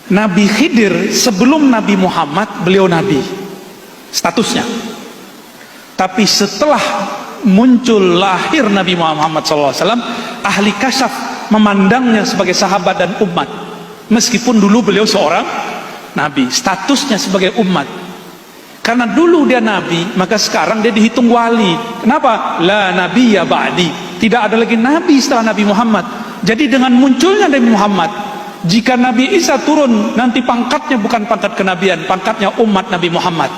Nabi Khidir sebelum Nabi Muhammad beliau nabi statusnya, tapi setelah muncul lahir Nabi Muhammad SAW, ahli kasyaf memandangnya sebagai sahabat dan umat, meskipun dulu beliau seorang nabi, statusnya sebagai umat. Karena dulu dia nabi, maka sekarang dia dihitung wali. Kenapa? La nabiyya ba'di, tidak ada lagi nabi setelah Nabi Muhammad. Jadi dengan munculnya Nabi Muhammad, jika Nabi Isa turun, nanti pangkatnya bukan pangkat kenabian, pangkatnya umat Nabi Muhammad.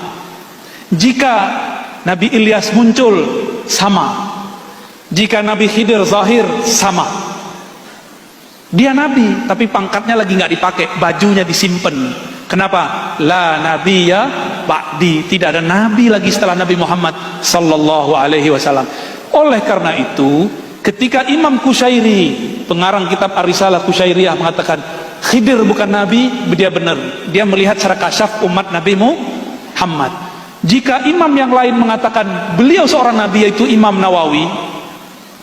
Jika Nabi Ilyas muncul, sama. Jika Nabi Khidir zahir, sama. Dia nabi, tapi pangkatnya lagi nggak dipakai, bajunya disimpan. Kenapa? La nabiyya ba'di, tidak ada nabi lagi setelah Nabi Muhammad sallallahu alaihi wasallam. Oleh karena itu, ketika Imam Qushairi, pengarang kitab Ar-Risalah Qushairiyah, mengatakan Khidir bukan nabi, dia benar. Dia melihat secara kasyaf umat Nabi Muhammad. Jika imam yang lain mengatakan beliau seorang nabi, yaitu Imam Nawawi,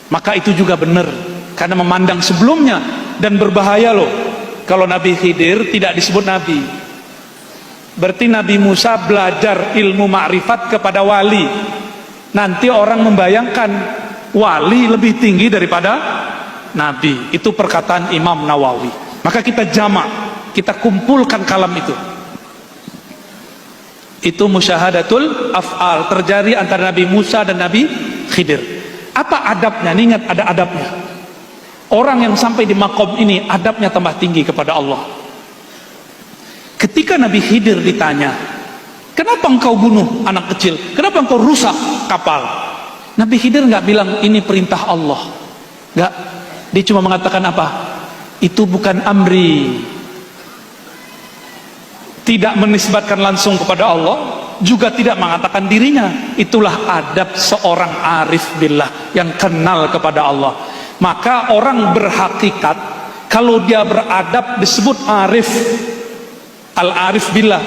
maka itu juga benar, karena memandang sebelumnya. Dan berbahaya loh kalau Nabi Khidir tidak disebut nabi. Berarti Nabi Musa belajar ilmu ma'rifat kepada wali. Nanti orang membayangkan wali lebih tinggi daripada nabi. Itu perkataan Imam Nawawi. Maka kita jamak, kita kumpulkan kalam itu. Itu musyahadatul af'al, terjadi antara Nabi Musa dan Nabi Khidir. Apa adabnya? Ingat, ada adabnya. Orang yang sampai di makom ini adabnya tambah tinggi kepada Allah. Ketika Nabi Khidir ditanya, kenapa engkau bunuh anak kecil? Kenapa engkau rusak kapal? Nabi Khidir nggak bilang ini perintah Allah. Nggak. Dia cuma mengatakan apa? Itu bukan amri. Tidak menisbatkan langsung kepada Allah, juga tidak mengatakan dirinya. Itulah adab seorang arif billah yang kenal kepada Allah. Maka orang berhakikat, kalau dia beradab disebut arif, al-arif billah.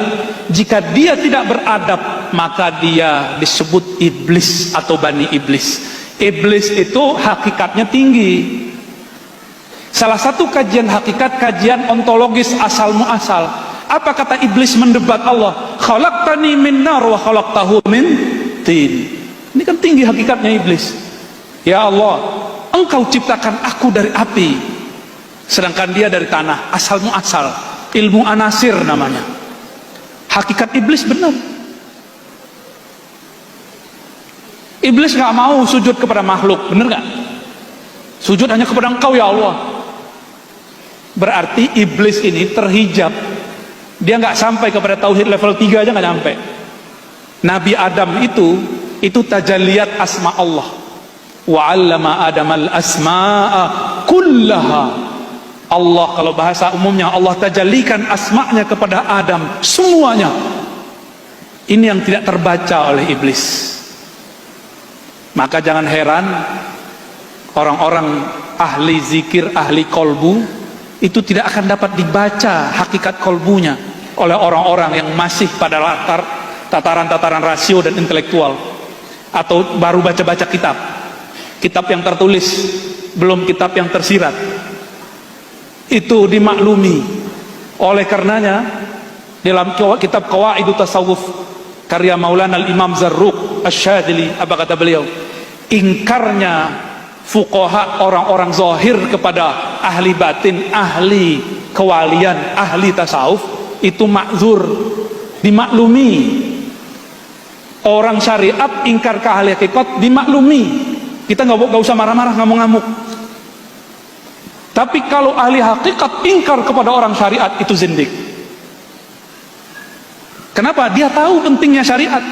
Jika dia tidak beradab, maka dia disebut iblis atau bani iblis. Iblis itu hakikatnya tinggi. Salah satu kajian hakikat, kajian ontologis asal muasal. Apa kata iblis mendebat Allah? Khalaqtani min nar wa khalaqtahu min tin. Ini kan tinggi hakikatnya iblis. Ya Allah, engkau ciptakan aku dari api, sedangkan dia dari tanah, asal muasal. Ilmu anasir namanya. Hakikat iblis benar. Iblis gak mau sujud kepada makhluk, benar gak? Sujud hanya kepada engkau ya Allah. Berarti iblis ini terhijab. Dia gak sampai kepada tauhid level 3 aja gak sampai. Nabi Adam itu tajalliyat asma Allah. Wa 'allama Adamal asma'a kullaha. Allah, kalau bahasa umumnya, Allah tajallikan asma'nya kepada Adam semuanya. Ini yang tidak terbaca oleh iblis. Maka jangan heran orang-orang ahli zikir, ahli kolbu itu tidak akan dapat dibaca hakikat kolbunya oleh orang-orang yang masih pada tataran-tataran rasio dan intelektual, atau baru baca-baca kitab yang tertulis, belum kitab yang tersirat. Itu dimaklumi. Oleh karenanya dalam kitab Qawaidut Tasawuf karya Maulana Al-Imam Zarruq Asy-Syadzili, apa kata beliau? Ingkarnya fuqaha, orang-orang zahir kepada ahli batin, ahli kewalian, ahli tasawuf, itu ma'zur, dimaklumi. Orang syariat ingkar ke ahli hakikat, dimaklumi. Kita nggak usah marah-marah, ngamuk-ngamuk. Tapi kalau ahli hakikat ingkar kepada orang syariat, itu zindik. Kenapa? Dia tahu pentingnya syariat.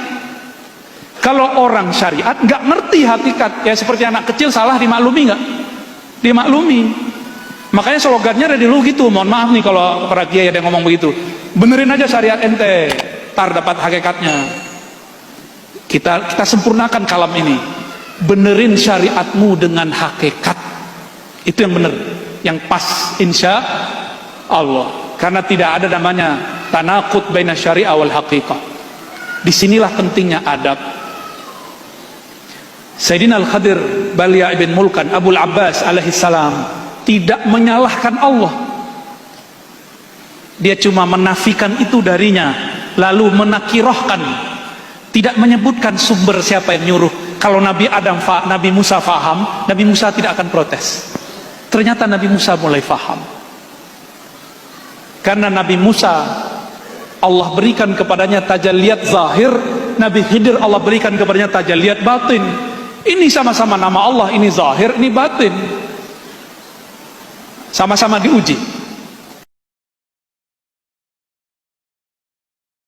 Kalau orang syariat nggak ngerti hakikat, ya seperti anak kecil salah dimaklumi nggak? Dimaklumi. Makanya slogannya dari dulu gitu. Mohon maaf nih kalau para kiai ada yang ngomong begitu. Benerin aja syariat ente, tar dapat hakikatnya. Kita sempurnakan kalam ini. Benerin syariatmu dengan hakikat. Itu yang bener, yang pas, insya Allah. Karena tidak ada namanya tanaqud baina syariah wal haqiqah. Disinilah pentingnya adab. Sayyidina Al-Khadir Balia ibn Mulkan Abul Abbas alaihi salam tidak menyalahkan Allah. Dia cuma menafikan itu darinya, lalu menakirohkan, tidak menyebutkan sumber siapa yang nyuruh. Kalau Nabi Musa faham, Nabi Musa tidak akan protes. Ternyata Nabi Musa mulai faham. Karena Nabi Musa Allah berikan kepadanya tajalliyat zahir, Nabi Khidir Allah berikan kepadanya tajalliyat batin. Ini sama-sama nama Allah, ini zahir, ini batin. Sama-sama diuji.